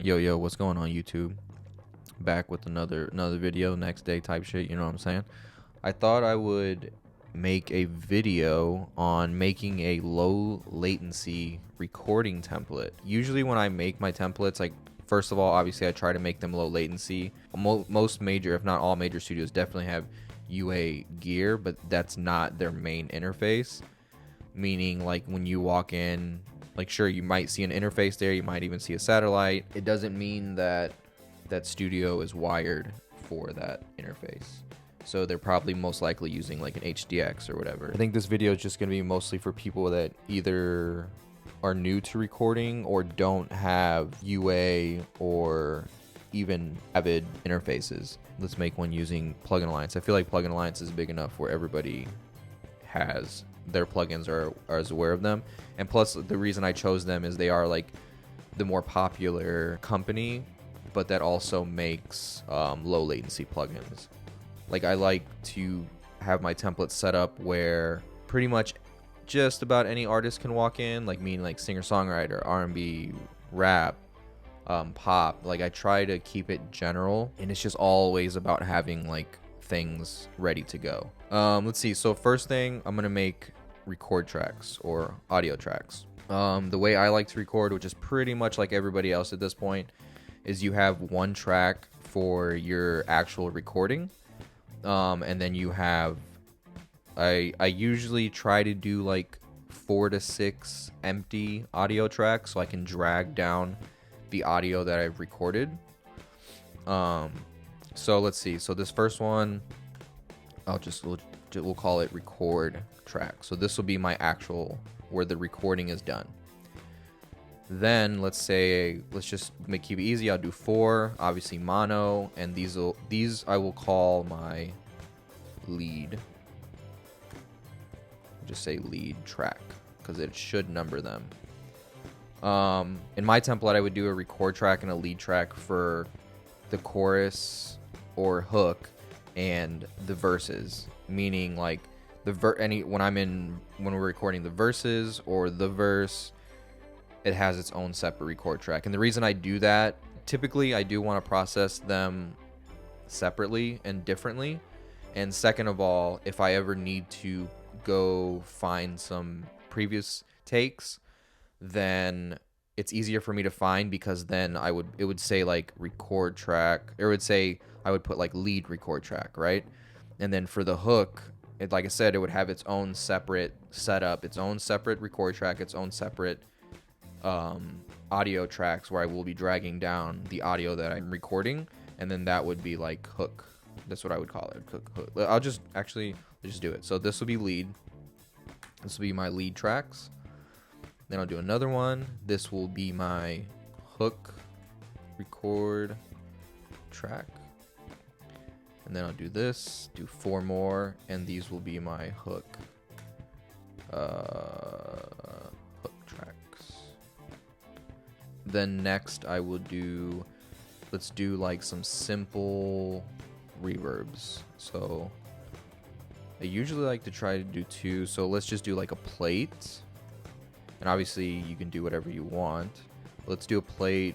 Yo, what's going on YouTube? Back with another video, next day type shit, you know what I'm saying? I thought I would make a video on making a low latency recording template. Usually when I make my templates, like first of all, obviously I try to make them low latency. Most major, if not all major studios definitely have UA gear, but that's not their main interface. Meaning like when you walk in, like sure you might see an interface there, you might even see a satellite. It doesn't mean that that studio is wired for that interface. So they're probably most likely using like an HDX or whatever. I think this video is just going to be mostly for people that either are new to recording or don't have UA or even Avid interfaces. Let's make one using Plugin Alliance. I feel like Plugin Alliance is big enough where everybody has their plugins are as aware of them. And plus the reason I chose them is they are like the more popular company, but that also makes low latency plugins. Like I like to have my templates set up where pretty much just about any artist can walk in, like meaning like singer-songwriter, R&B, rap, pop. Like I try to keep it general, and it's just always about having like things ready to go. Let's see. So first thing, I'm gonna make record tracks or audio tracks. The way I like to record, which is pretty much like everybody else at this point, is you have one track for your actual recording, and then you have I usually try to do like 4 to 6 empty audio tracks so I can drag down the audio that I've recorded. So let's see. So this first one, we'll call it record track. So this will be my actual where the recording is done. Then let's just keep it easy. I'll do 4, obviously mono, and these I will call my lead. Just say lead track because it should number them. In my template, I would do a record track and a lead track for the chorus or hook and the verses, meaning like when we're recording the verses or the verse, it has its own separate record track. And the reason I do that, typically I do want to process them separately and differently. And second of all, if I ever need to go find some previous takes, then it's easier for me to find, because then it would say like record track, or it would say I would put like lead record track, right? And then for the hook, like I said, it would have its own separate setup, its own separate record track, its own separate audio tracks where I will be dragging down the audio that I'm recording, and then that would be like hook. That's what I would call it. Hook. Let's just do it. So this will be lead. This will be my lead tracks. Then I'll do another one. This will be my hook record track. And then I'll do this, do 4 more, and these will be my hook tracks. Then next I will let's do like some simple reverbs. So I usually like to try to do 2, so let's just do like a plate, and obviously you can do whatever you want. Let's do a plate,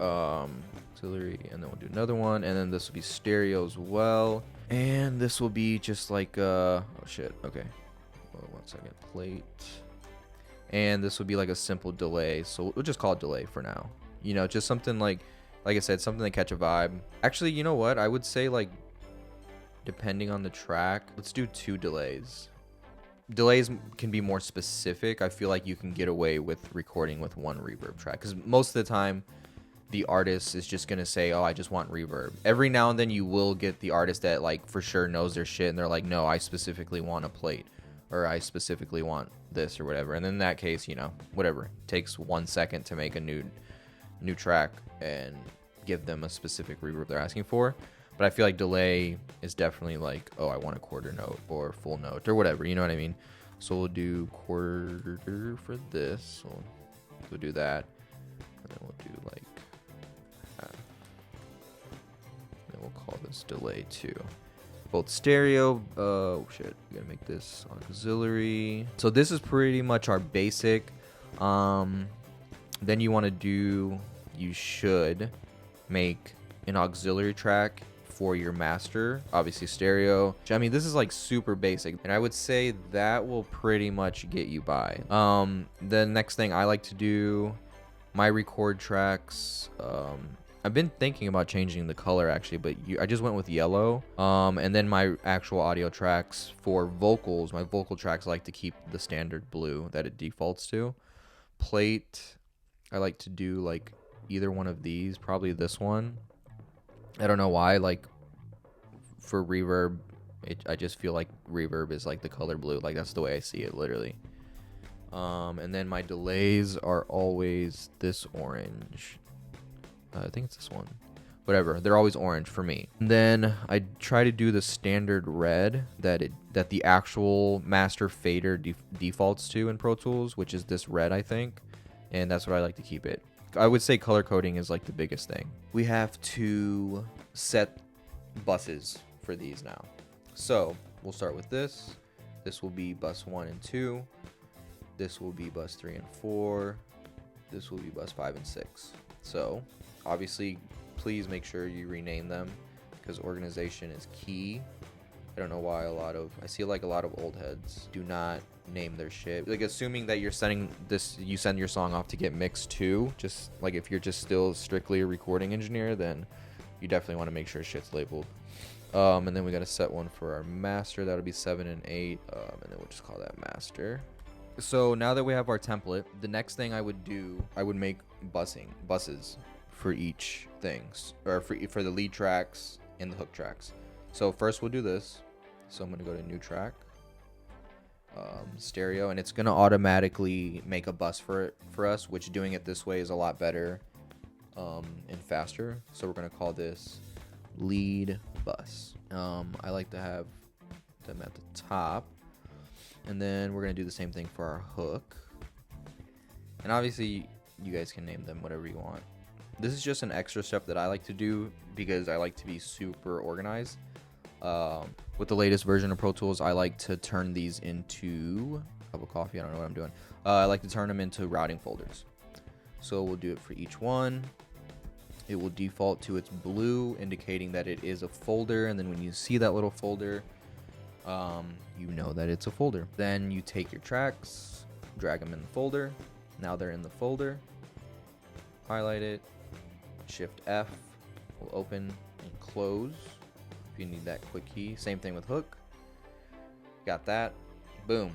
auxiliary, and then we'll do another one, and then this will be stereo as well, and this will be just like oh shit, okay, one second, plate, and this will be like a simple delay, so we'll just call it delay for now, just something like I said, something to catch a vibe. Actually, you know what, I would say, like, depending on the track, let's do 2 delays. Delays can be more specific. I feel like you can get away with recording with 1 reverb track, because most of the time the artist is just gonna say, oh, I just want reverb. Every now and then you will get the artist that like for sure knows their shit, and they're like, no, I specifically want a plate, or I specifically want this or whatever. And in that case, whatever, it takes 1 second to make a new track and give them a specific reverb they're asking for. But I feel like delay is definitely like, oh, I want a quarter note or full note or whatever, you know what I mean? So we'll do quarter for this. So we'll do that. And then we'll do like half. Then we'll call this delay 2. Both stereo. Oh shit, we gotta make this auxiliary. So this is pretty much our basic. Then you want to do you should make an auxiliary track for your master, obviously stereo. I mean, this is like super basic, and I would say that will pretty much get you by. The next thing I like to do, my record tracks, I've been thinking about changing the color actually, but I just went with yellow. And then my actual audio tracks for vocals, my vocal tracks, I like to keep the standard blue that it defaults to. Plate, I like to do like either one of these, probably this one. I don't know why, like for reverb, I just feel like reverb is like the color blue. Like that's the way I see it, literally. And then my delays are always this orange. I think it's this one. Whatever, they're always orange for me. And then I try to do the standard red that the actual master fader defaults to in Pro Tools, which is this red, I think. And that's what I like to keep it. I would say color coding is like the biggest thing. We have to set buses for these now. So we'll start with this. This will be bus 1 and 2. This will be bus 3 and 4. This will be bus 5 and 6. So obviously, please make sure you rename them because organization is key. I don't know why I see like a lot of old heads do not name their shit. Like assuming that you're sending this, you send your song off to get mixed too. Just like if you're just still strictly a recording engineer, then you definitely want to make sure shit's labeled. And then we got to set one for our master. That'll be 7 and 8. And then we'll just call that master. So now that we have our template, the next thing I would do, I would make buses for each things, or for the lead tracks and the hook tracks. So first we'll do this. So I'm going to go to new track, stereo, and it's going to automatically make a bus for us, which doing it this way is a lot better and faster. So we're going to call this lead bus. I like to have them at the top, and then we're going to do the same thing for our hook. And obviously you guys can name them whatever you want. This is just an extra step that I like to do because I like to be super organized. With the latest version of Pro Tools, I like to turn these into a cup of coffee. I don't know what I'm doing. I like to turn them into routing folders. So we'll do it for each one. It will default to its blue, indicating that it is a folder. And then when you see that little folder, you know that it's a folder. Then you take your tracks, drag them in the folder. Now they're in the folder. Highlight it. Shift F will open and close if you need that quick key. Same thing with hook. Got that. Boom.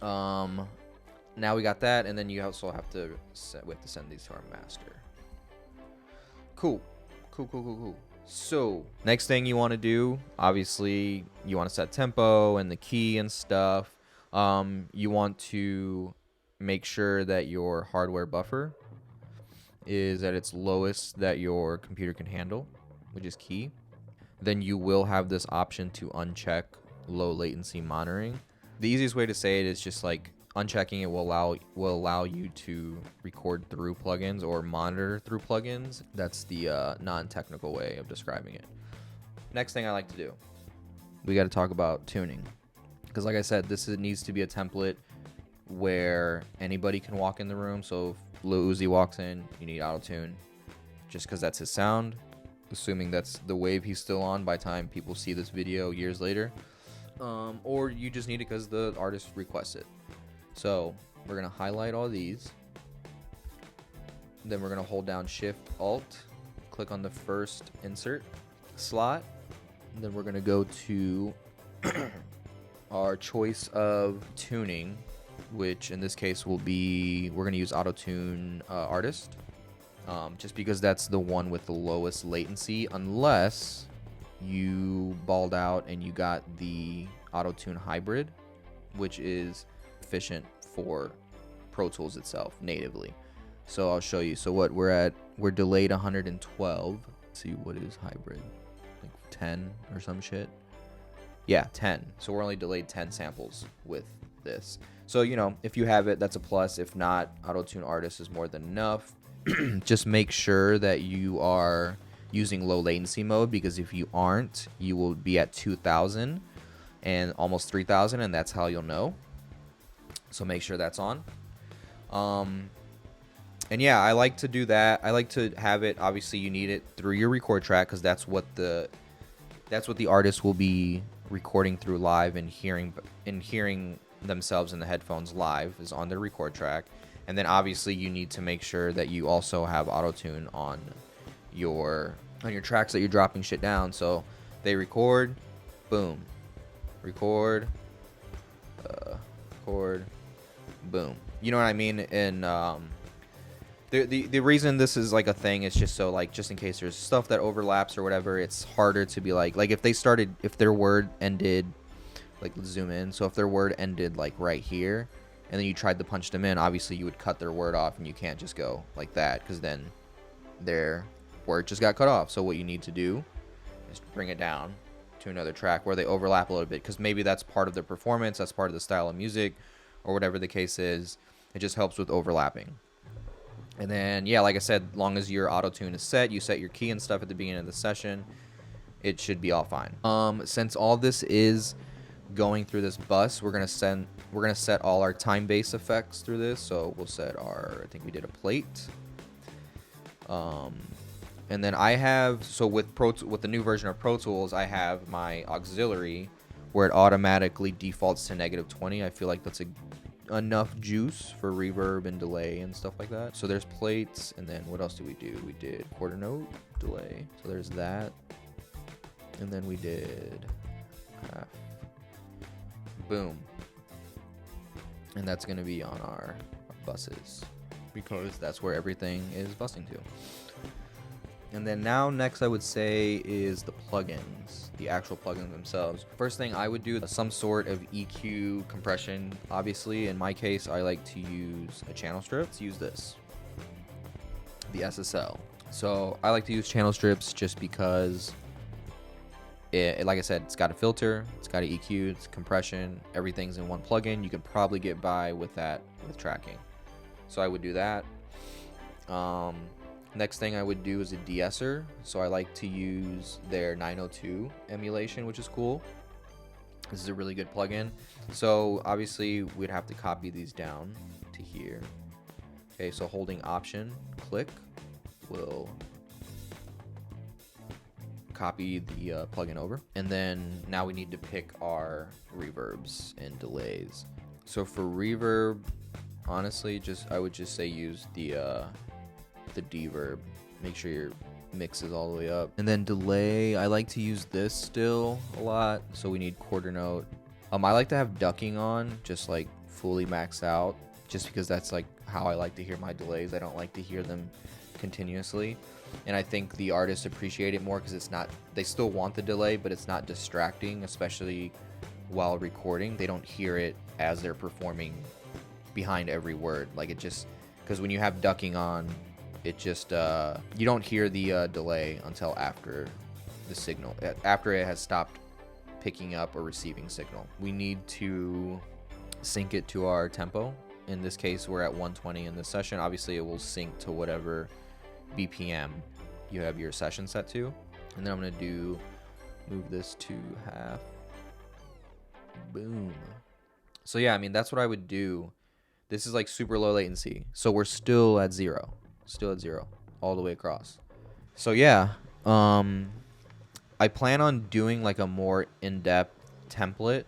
Now we got that, and then you also have to send these to our master. Cool. So next thing you want to do, obviously you want to set tempo and the key and stuff. You want to make sure that your hardware buffer is at its lowest that your computer can handle, which is key. Then you will have this option to uncheck low latency monitoring. The easiest way to say it is just like unchecking it will allow you to record through plugins or monitor through plugins. That's the non-technical way of describing it. Next thing I like to do, we got to talk about tuning, because like I said, this needs to be a template where anybody can walk in the room. So if Lil Uzi walks in, you need Autotune, just because that's his sound, assuming that's the wave he's still on by the time people see this video years later. Or you just need it because the artist requests it. So we're going to highlight all these. Then we're going to hold down Shift Alt, click on the first insert slot. And then we're going to go to our choice of tuning, which in this case will be, we're going to use Autotune Artist, just because that's the one with the lowest latency, unless you balled out and you got the Autotune Hybrid, which is efficient for Pro Tools itself natively. So I'll show you. So what we're delayed 112. Let's see, what is hybrid? Like 10 or some shit. Yeah, 10. So we're only delayed 10 samples with this. So, you know, if you have it, that's a plus. If not, Autotune Artist is more than enough. Just make sure that you are using low latency mode, because if you aren't, you will be at 2,000 and almost 3,000, and that's how you'll know. So make sure that's on. And yeah, I like to do that. I like to have it, obviously you need it through your record track, because that's what the artist will be recording through live and hearing themselves in the headphones live is on their record track. And then obviously you need to make sure that you also have Autotune on your tracks that you're dropping shit down. So they record, boom, record, record, boom. You know what I mean? And the reason this is like a thing is just so, like, just in case there's stuff that overlaps or whatever, it's harder to be like if their word ended, like, let's zoom in. So if their word ended like right here, and then you tried to punch them in, obviously you would cut their word off, and you can't just go like that, because then their word just got cut off. So what you need to do is bring it down to another track where they overlap a little bit, because maybe that's part of their performance, that's part of the style of music, or whatever the case is. It just helps with overlapping. And then, yeah, like I said, long as your auto-tune is set, you set your key and stuff at the beginning of the session, it should be all fine. Since all this is going through this bus, we're gonna set all our time-based effects through this. So we'll set I think we did a plate. And then I have, so with the new version of Pro Tools, I have my auxiliary where it automatically defaults to -20. I feel like that's enough juice for reverb and delay and stuff like that. So there's plates, and then what else did we do? We did quarter note delay. So there's that. And then we did half. Boom. And that's going to be on our buses, because that's where everything is busting to. And then now next I would say is the plugins, the actual plugins themselves. First thing I would do is some sort of EQ compression. Obviously, in my case, I like to use a channel strip. Let's use this, the SSL. So I like to use channel strips just because like I said, it's got a filter, it's got an EQ, it's compression, everything's in one plugin. You can probably get by with that with tracking. So I would do that. Next thing I would do is a de-esser. So I like to use their 902 emulation, which is cool. This is a really good plugin. So obviously we'd have to copy these down to here. Okay, so holding Option, click, will copy the plugin over. And then now we need to pick our reverbs and delays. So for reverb, honestly, I would just say use the deverb. Make sure your mix is all the way up. And then delay, I like to use this still a lot. So we need quarter note. I like to have ducking on, just like fully maxed out, just because that's like how I like to hear my delays. I don't like to hear them continuously. And I think the artists appreciate it more because it's not, they still want the delay, but it's not distracting, especially while recording. They don't hear it as they're performing behind every word. Like it just, because when you have ducking on, it just, you don't hear the delay until after the signal, after it has stopped picking up or receiving signal. We need to sync it to our tempo. In this case, we're at 120 in this session. Obviously, it will sync to whatever BPM you have your session set to. And then I'm going to move this to half. Boom. So yeah, I mean, that's what I would do. This is like super low latency. So we're still at zero. Still at zero all the way across. So yeah, I plan on doing like a more in-depth template,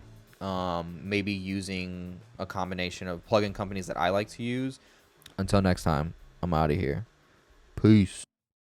maybe using a combination of plugin companies that I like to use. Until next time, I'm out of here. Peace.